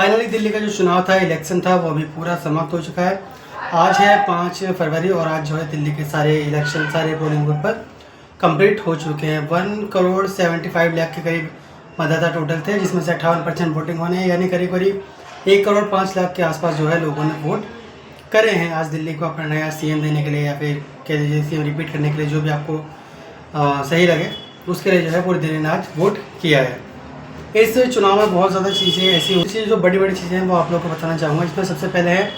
Finally Delhi का जो चुनाव था, इलेक्शन था, वो अभी पूरा समाप्त हो चुका है। आज है 5 फरवरी और आज जो है दिल्ली के सारे इलेक्शन, सारे पोलिंग बूथ पर कंप्लीट हो चुके हैं। 1,75,00,000 के करीब मतदाता टोटल थे, जिसमें से 58% वोटिंग होने हैं, यानी करीब करीब 1,05,00,000 के आसपास जो है लोगों ने वोट करे हैं आज दिल्ली को अपना नया सीएम देने के लिए, या फिर कह लीजिए सीएम रिपीट करने के लिए, जो भी आपको सही लगे उसके लिए जो है पूरी दिल्ली ने आज वोट किया है। इस चुनाव में बहुत ज़्यादा चीज़ें ऐसी होती हैं, जो बड़ी बड़ी चीज़ें हैं वो आप लोग को बताना चाहूँगा। इसमें सबसे पहले है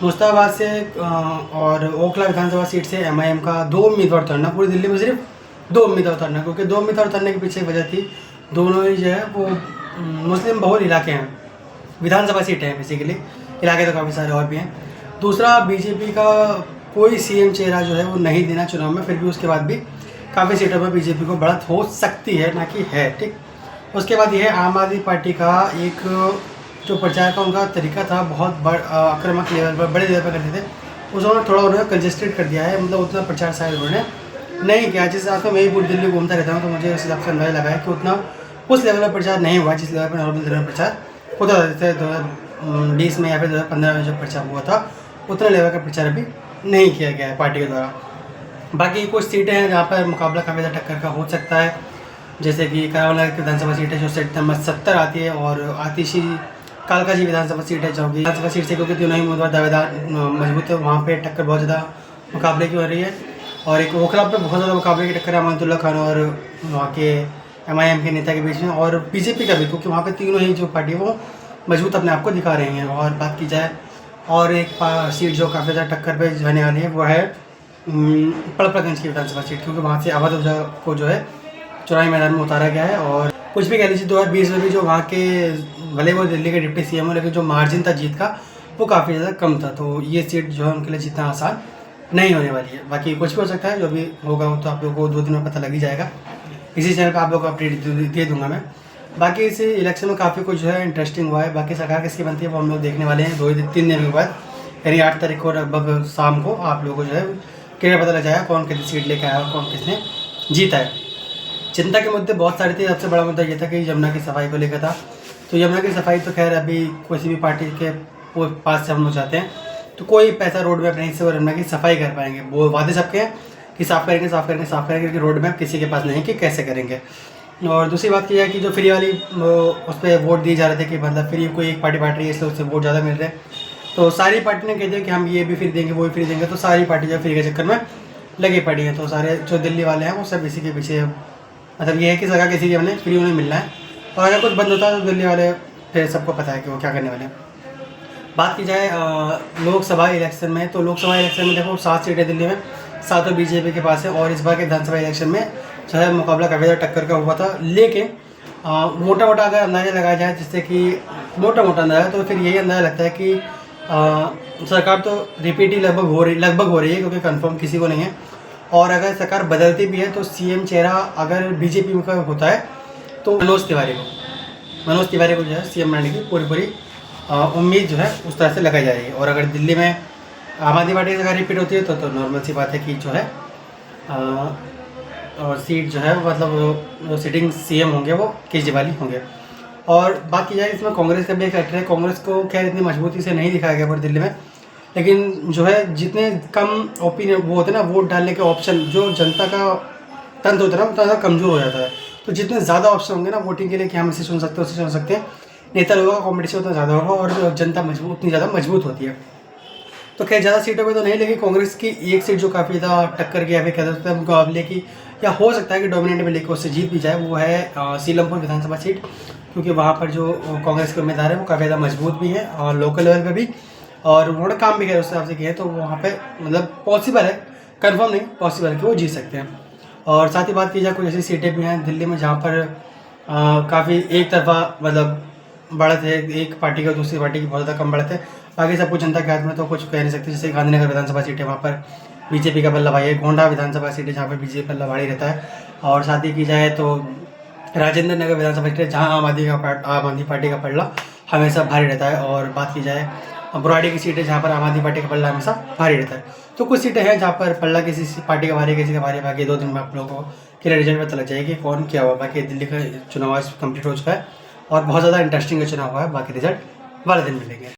मुश्ताबाद से और ओखला विधानसभा सीट से एमआईएम का 2 उम्मीदवार उतरना। पूरी दिल्ली में सिर्फ 2 उम्मीदवार उतरना, क्योंकि 2 उम्मीदवार उतरने के पीछे वजह थी, दोनों ही जो है वो मुस्लिम बहुल इलाके हैं, विधानसभा सीटें हैं बेसिकली, इलाके तो काफ़ी सारे और भी हैं। दूसरा, बीजेपी का कोई सीएम चेहरा जो है वो नहीं देना चुनाव में, फिर भी उसके बाद भी काफ़ी सीटों पर बीजेपी को बढ़त हो सकती है, ना कि है, ठीक। उसके बाद यह है आम आदमी पार्टी का एक जो प्रचार का उनका तरीका था, बहुत आक्रामक लेवल पर, बड़े लेवल पर करते थे, उसमें थोड़ा उन्होंने कंजेस्टेड कर दिया है, मतलब उतना प्रचार शायद उन्होंने नहीं किया। जिस हिसाब से मैं ही पूरी दिल्ली घूमता रहता हूँ, तो मुझे उस हिसाब से अंदाजा लगा है कि उतना उस लेवल पर प्रचार नहीं हुआ जिस लेवल पर नॉर्मल लेवल पर प्रचार होता था। जैसे 2020 में या फिर 2015 में जब प्रचार हुआ था, उतना लेवल का प्रचार अभी नहीं किया गया है पार्टी के द्वारा। बाकी कुछ सीटें हैं जहाँ पर मुकाबला काफ़ी ज़्यादा टक्कर का हो सकता है, जैसे कि करावल की विधानसभा सीट है जो सीट नंबर 70 आती है, और आतिशी कालका जी विधानसभा सीट है जो कि विधानसभा सीट से, क्योंकि तीनों ही उम्मीदवार दावेदार मजबूत है, वहाँ पे टक्कर बहुत ज़्यादा मुकाबले की हो रही है। और एक ओखला पे बहुत ज़्यादा मुकाबले की टक्कर है अमानतुल्लाह खान और वहाँ के एमआईएम के नेता के बीच में, और बीजेपी का भी, क्योंकि वहाँ पर तीनों ही जो पार्टी वो मजबूत अपने आप को दिखा रही हैं। और बात की जाए और एक सीट जो काफ़ी ज़्यादा टक्कर पर जाने वाली है, वो है पड़पड़गंज की विधानसभा सीट, क्योंकि वहाँ से अवध ओझा को जो है चुनावी मैदान में उतारा गया है। और कुछ भी कह लीजिए 2020 में भी जो वहाँ के, भले वो दिल्ली के डिप्टी सीएम हो, लेकिन जो मार्जिन था जीत का वो काफ़ी ज़्यादा कम था, तो ये सीट जो है उनके लिए जीतना आसान नहीं होने वाली है। बाकी कुछ भी हो सकता है, जो भी होगा वो तो आप लोगों को 2 दिन में पता लग ही जाएगा। इसी चैनल पर आप लोगों को अपडेट दे दूँगा मैं। बाकी इस इलेक्शन में काफ़ी कुछ जो है इंटरेस्टिंग हुआ है। बाकी सरकार किसकी बनती है वो हम लोग देखने वाले हैं 2-3 दिन के बाद, यानी 8 तारीख को लगभग शाम को आप लोगों को जो है क्लियर पता लग जाएगा कौन कितनी सीट लेकर आया और कौन किसने जीता है। चिंता के मुद्दे बहुत सारे थे। सबसे बड़ा मुद्दा ये था कि यमुना की सफाई को लेकर था। तो यमुना की सफाई तो खैर अभी किसी भी पार्टी के पास से हम लोग जाते हैं तो कोई पैसा रोड मैप नहीं से वो यमुना की सफाई कर पाएंगे। वो वादे सबके हैं कि साफ़ करेंगे साफ़ करेंगे साफ़ करेंगे, लेकिन रोड मैप किसी के पास नहीं कि कैसे करेंगे। और दूसरी बात की है कि जो फ्री वाली उस पर वोट दिए जा रहे थे कि मतलब फ्री कोई एक पार्टी बांट रही है इसलिए उससे वोट ज़्यादा मिल रहे हैं, तो सारी पार्टी ने कह दिया कि हम ये भी फ्री देंगे वो भी फ्री देंगे, तो सारी पार्टी जो फ्री के चक्कर में लगी पड़ी हैं। तो सारे जो दिल्ली वाले हैं वो सब इसी के पीछे, मतलब ये है कि जगह किसी के बने फ्री उन्हें मिलना है, और अगर कुछ बंद होता है तो दिल्ली वाले फिर सबको पता है कि वो क्या करने वाले हैं। बात की जाए लोकसभा इलेक्शन में, तो लोकसभा इलेक्शन में देखो 7 सीटें दिल्ली में, 7 बीजेपी के पास है, और इस बार के विधानसभा इलेक्शन में जो है मुकाबला काफ़ी ज़्यादा टक्कर का हुआ था। लेकिन मोटा मोटा अगर अंदाज़ा लगाया जाए, जिससे कि मोटा मोटा अंदाज़ा, तो फिर यही अंदाज़ा लगता है कि सरकार तो रिपीट ही लगभग हो रही है, क्योंकि कंफर्म किसी को नहीं है। और अगर सरकार बदलती भी है तो सीएम चेहरा अगर बीजेपी का होता है तो मनोज तिवारी को जो है सीएम बनाने की पूरी उम्मीद जो है उस तरह से लगाई जा रही है। और अगर दिल्ली में आम आदमी पार्टी की सरकार रिपीट होती है तो नॉर्मल सी बात है कि जो है और सीट जो है मतलब जो सिटिंग सीएम होंगे वो केजरीवाल ही होंगे। और बात की जाए इसमें कांग्रेस का भी एक फैक्टर है। कांग्रेस को खैर इतनी मजबूती से नहीं दिखाया गया पूरी दिल्ली में, लेकिन जो है जितने कम ओपिनियन वो होते हैं ना, वोट डालने के ऑप्शन, जो जनता का तंत्र होता है ना, वो ज़्यादा कमज़ोर हो जाता है। तो जितने ज़्यादा ऑप्शन होंगे ना वोटिंग के लिए कि हम इसे चुन सकते हैं उसे चुन सकते हैं, नेता लोगों का कॉम्पिटिशन उतना ज़्यादा होगा और जनता उतनी ज़्यादा मजबूत होती है। तो खैर ज़्यादा सीटों पर तो नहीं, लेकिन कांग्रेस की एक सीट जो काफ़ी ज़्यादा टक्कर की या फिर कह सकते हैं मुकाबले की, या हो सकता है कि डोमिनेट में लेकर उससे जीत भी जाए, वो है सीलमपुर विधानसभा सीट, क्योंकि वहाँ पर जो कांग्रेस के उम्मीदवार है वो काफ़ी ज़्यादा मजबूत भी है और लोकल लेवल पर भी, और उन्होंने काम भी किया उस हिसाब से किया है, तो वहाँ पे मतलब पॉसिबल है, कंफर्म नहीं, पॉसिबल है कि वो जीत सकते हैं। और साथ ही बात की जाए कुछ ऐसी सीटें भी हैं दिल्ली में जहाँ पर काफ़ी एक तरफा मतलब बढ़त है, एक पार्टी का दूसरी पार्टी की बहुत ज़्यादा कम बढ़त है। बाकी सब कुछ जनता के हाथ में, तो कुछ कह नहीं सकते। जैसे गांधीनगर विधानसभा सीट है, वहाँ पर बीजेपी का बल्ला भाई है। गोंडा विधानसभा सीट है जहाँ पर बीजेपी बल्ला भाई रहता है। और साथ ही की जाए तो राजेंद्र नगर विधानसभा सीट है जहाँ आम आदमी पार्टी का पल्ला हमेशा भारी रहता है। और बात की जाए बुराड़ी की सीट है जहाँ पर आम आदमी पार्टी का पल्ला हमेशा भारी रहता है। तो कुछ सीटें हैं जहाँ पर पल्ला किसी पार्टी का भारी, किसी का भारी। बाकी 2 दिन में आप लोगों को क्लियर रिजल्ट पता लग जाएगी कौन क्या हुआ। बाकी दिल्ली का चुनाव आज कंप्लीट हो चुका है और बहुत ज़्यादा इंटरेस्टिंग चुनाव हुआ है। बाकी रिजल्ट वाले दिन मिलेंगे।